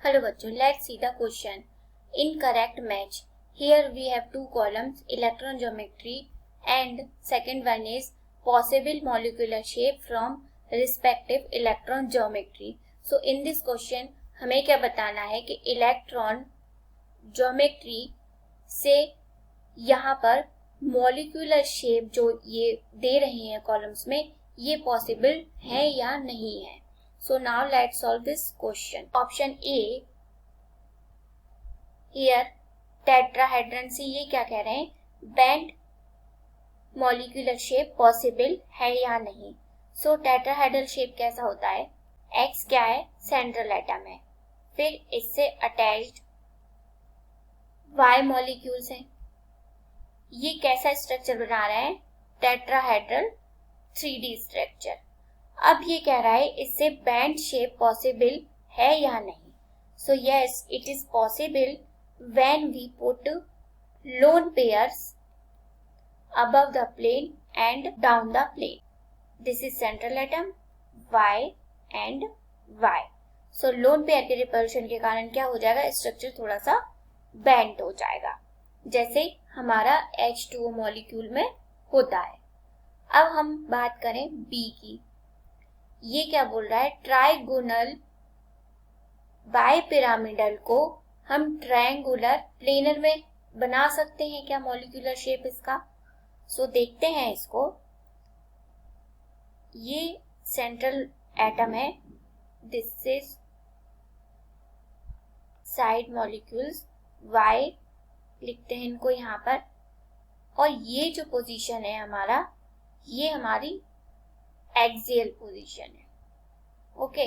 Hello bachcho, let's see the question. In correct match, here we have two columns, electron geometry and second one is possible molecular shape from respective electron geometry. So in this question हमें क्या बताना है कि electron geometry से यहाँ पर molecular shape जो ये दे रहे हैं कॉलम्स में ये पॉसिबल है या नहीं है. So now let's solve this question. Option A, here tetrahedron से ये क्या कह रहे हैं, bent molecular shape possible है या नहीं. So tetrahedral shape कैसा होता है, X क्या है, सेंट्रल एटम है, फिर इससे अटैच्ड Y मॉलिक्यूल्स हैं. ये कैसा स्ट्रक्चर बना रहा है, टेट्राहेड्रल 3D स्ट्रक्चर. अब ये कह रहा है इससे बैंड शेप पॉसिबल है या नहीं. So yes, it is possible when we put lone pairs above the plane and down the plane. This is central atom Y and Y. So lone pair के रिपल्शन के कारण क्या हो जाएगा, structure थोड़ा सा बेंड हो जाएगा, जैसे हमारा H2O मॉलिक्यूल में होता है. अब हम बात करें B की. ये क्या बोल रहा है, ट्राइगोनल बाइपिरामिडल को हम ट्रायंगुलर प्लेनर में बना सकते हैं क्या, मॉलिक्यूलर शेप इसका. सो देखते हैं इसको. ये सेंट्रल एटम है, this is side molecules Y लिखते हैं इनको यहाँ पर, और ये जो पोजीशन है हमारा, ये हमारी एक्सियल पोजीशन है. ओके,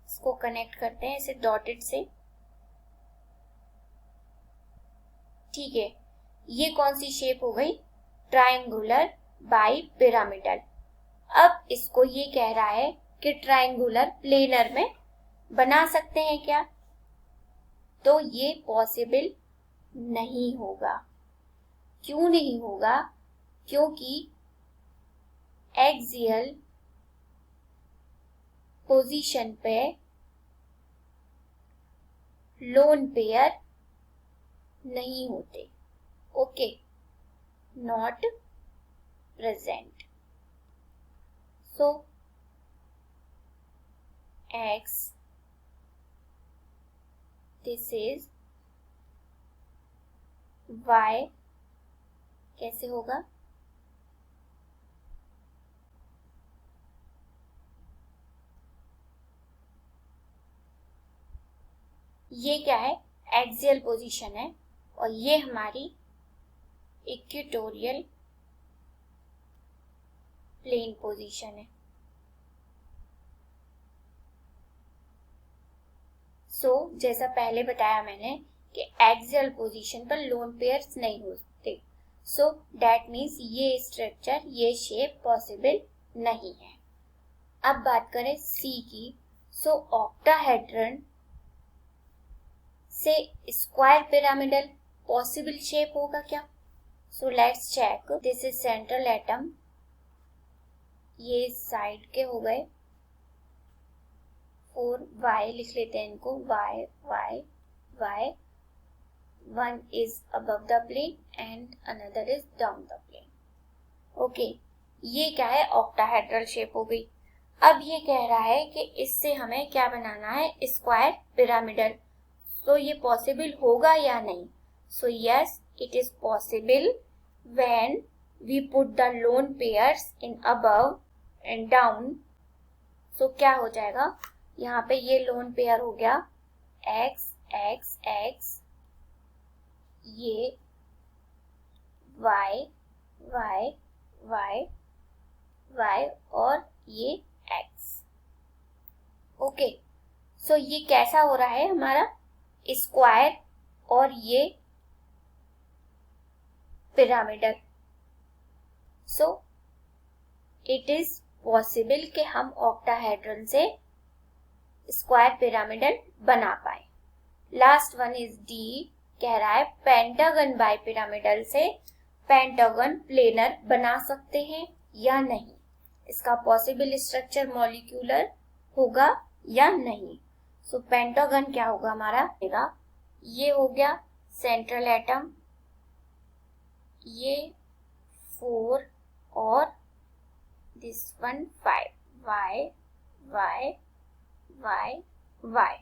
इसको कनेक्ट करते हैं इसे डॉटेड से. ठीक है, ये कौन सी शेप हो गई, ट्रायंगुलर बाई पिरामिडल. अब इसको ये कह रहा है कि ट्रायंगुलर प्लेनर में बना सकते हैं क्या, तो ये पॉसिबल नहीं होगा. क्यों नहीं होगा, क्योंकि एक्सियल पोजीशन पे लोन पेयर नहीं होते. Okay, not present. So X, this is Y कैसे होगा, ये क्या है, एक्सियल पोजीशन है, और ये हमारी इक्वेटोरियल प्लेन पोजीशन है. सो जैसा पहले बताया मैंने कि एक्सियल पोजीशन पर लोन पेयर्स नहीं होते. सो दैट मीन्स ये स्ट्रक्चर, ये शेप पॉसिबल नहीं है. अब बात करें C की. सो ऑक्टाहेड्रन से स्क्वायर पिरामिडल पॉसिबल शेप होगा क्या. So let's check. This is central atom, ये साइड के हो गए, और Y लिख लेते हैं इनको, Y Y Y. One is above the plane and another is down the plane. Okay, ये क्या है, ऑक्टाहेड्रल शेप हो गई. अब ये कह रहा है कि इससे हमें क्या बनाना है, स्क्वायर पिरामिडल. तो ये पॉसिबल होगा या नहीं. So yes, it is possible when we put the lone pairs in above and down. So क्या हो जाएगा, यहाँ पे ये लोन पेयर हो गया X X X, ये Y Y Y Y और ये X. ओके, सो ये कैसा हो रहा है हमारा, स्क्वायर और ये pyramidal. So it is possible कि हम ऑक्टाहेड्रन से स्क्वायर पिरामिडल बना पाए. लास्ट वन इज D, कह रहा है पेंटागन बाई पिरामिडल से पेंटागन प्लेनर बना सकते हैं या नहीं, इसका पॉसिबल स्ट्रक्चर मॉलिक्यूलर होगा या नहीं. सो पेंटागन क्या होगा हमारा, ये हो गया सेंट्रल एटम, ये 4 और this one 5, y y y y,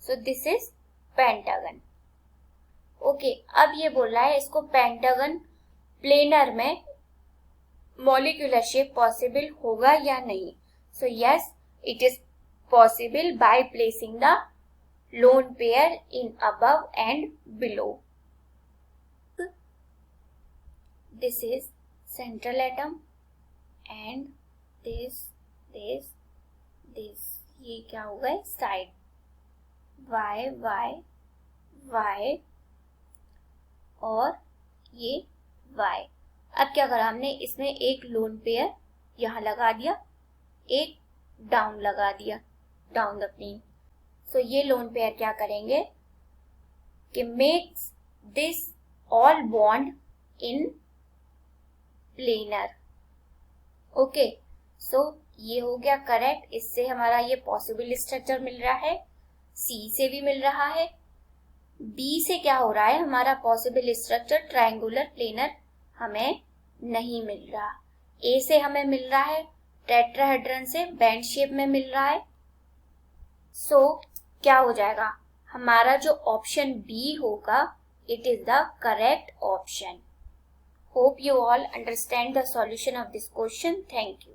so this is pentagon. Okay, अब ये बोल रहा है इसको पेंटागन प्लेनर में मॉलिक्यूलर शेप पॉसिबल होगा या नहीं। So yes, it is possible by placing the lone pair in above and below. This is central atom and this ये क्या होगा साइड, y y y और ये y। अब क्या करा हमने, इसमें एक लोन पेयर यहां लगा दिया, एक डाउन लगा दिया, डाउन द प्लेन। सो ये लोन पेयर क्या करेंगे कि makes this all bond in planar. Okay, so ये हो गया करेक्ट, इससे हमारा ये पॉसिबल स्ट्रक्चर मिल रहा है, सी से भी मिल रहा है। बी से क्या हो रहा है, हमारा पॉसिबल स्ट्रक्चर ट्रायंगुलर प्लेनर हमें नहीं मिल रहा। ए से हमें मिल रहा है टेट्राहेड्रन से बैंड शेप में मिल रहा है। सो क्या हो जाएगा, हमारा जो ऑप्शन बी होगा it is the correct option. Hope you all understand the solution of this question. Thank you.